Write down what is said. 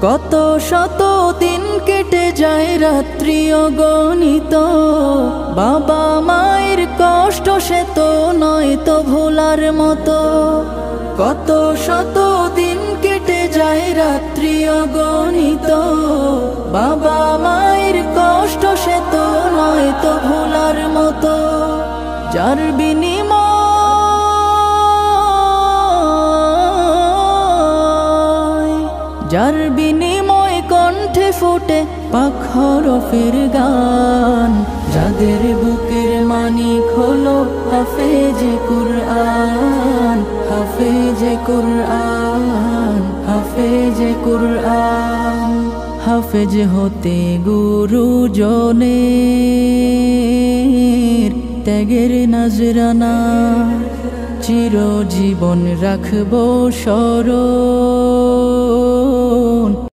কত শত দিন কেটে যায় রাত্রি অগণিত, বাবা মায়ের কষ্ট সে তো নয় তো ভোলার মতো। কত শত দিন কেটে যায় রাত্রি অগণিত, বাবা মায়ের কষ্ট সে তো নয় তো ভোলার মতো। যার বিনিময় কণ্ঠে ফোটে পাক হরফের গান, যাদের বুকের মানিক হলো হাফেজে কুরআন, হাফেজে কুরআন, হাফেজে কুরআন। হাফেজ হতে গুরুজনের ত্যাগের নজরানা চিরজীবন রাখবো স্মরণ।